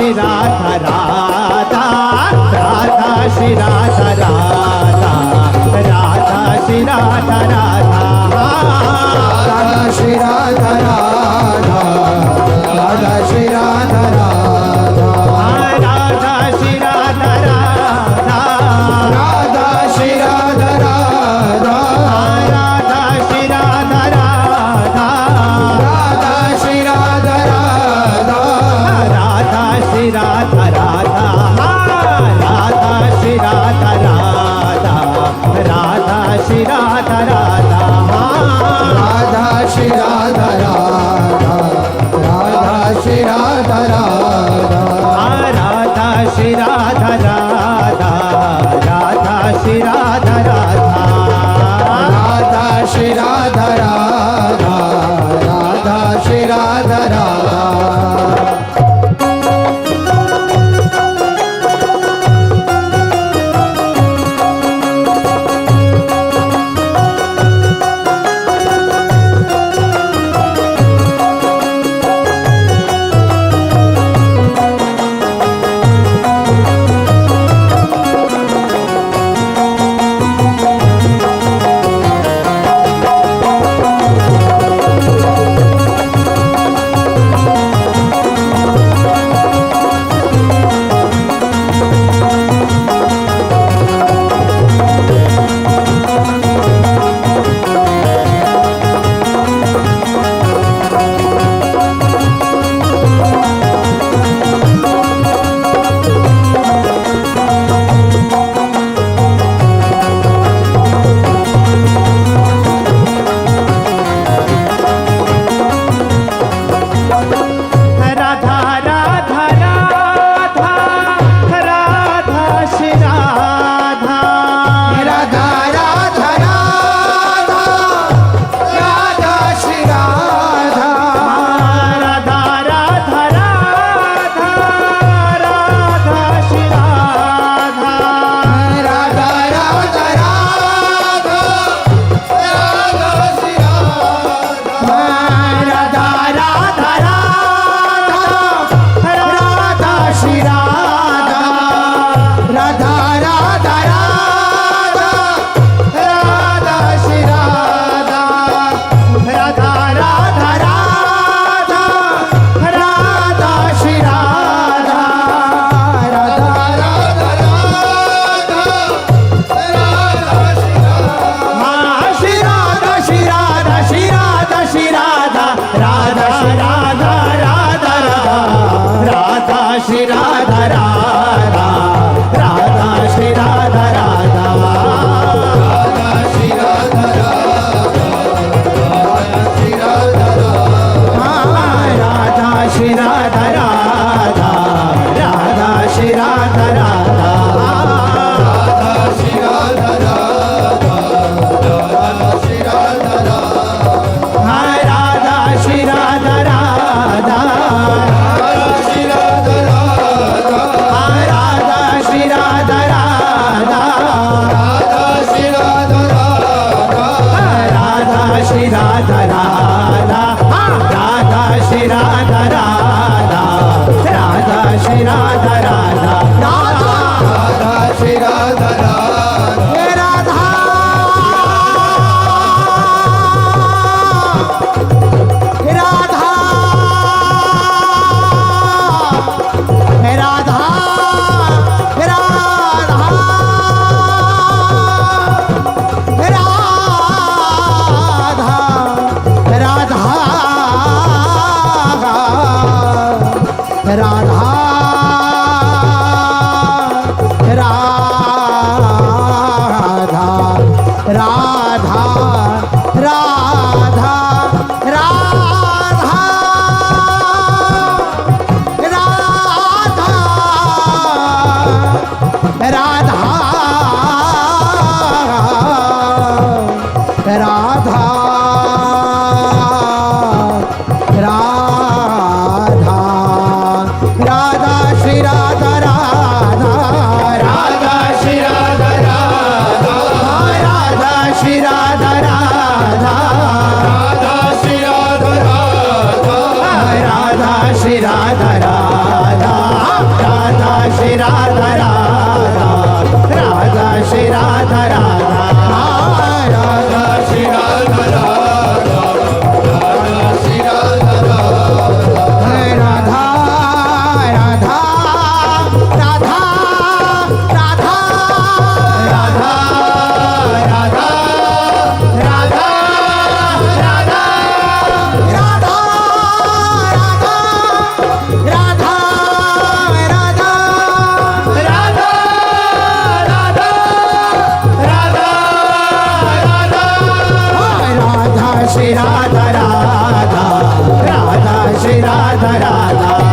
Shri Radha Radha Radha Shri Radha Radha Radha Shri Radha Radha Radha Shri Radha Radha Radha Shri Radha Radha Radha Shri Radha Radha Radha Shri Radha Radha Radha Shri Radha Radha Radha Shri Radha Radha Radha Shri Radha Radha Radha Shri Radha Radha Radha Shri Radha Radha Radha Shri Radha Radha Radha Shri Radha Radha Radha Shri Radha Radha Radha Shri Radha Radha Radha Shri Radha Radha Radha Shri Radha Radha Radha Radha Radha Radha Shri Radha Radha Radha Radha Radha Shri Radha Radha Radha Radha Radha Shri Radha Radha Radha Radha Radha Shri Radha Radha Radha Radha Shri Radha Radha Radha Radha Radha Shri Radha Radha Radha Radha Radha Shri Radha Radha Radha Radha Radha Shri Radha Shri Radha Shri Radha Shri Radha Shri Radha Radha Radha Radha Radha Shri Radha Radha Radha Shri Radha Radha Radha Shri Radha Radha Shri Radha Radha Shri Radha Radha Radha Shri Radha Radha Radha Shri Radha Radha Radha Shri Radha Radha Radha Shri Radha Radha Radha Shri Radha Radha Radha Shri Radha Radha Radha Shri Radha Radha Radha Shri Radha Radha Radha Shri Radha Radha Radha Shri Radha Radha Radha Shri Radha Radha हे Radha हे Radha हे Radha हे Radha हे Radha Radha Radha Radha Radha Radha Radha Radha Radha Radha Radha Shri Radha Radha Radha Shri Radha Radha Radha Shri Radha Radha Radha Shri Radha Radha Radha Shri Radha Radha Shri Radha Radha Radha Shri Radha Radha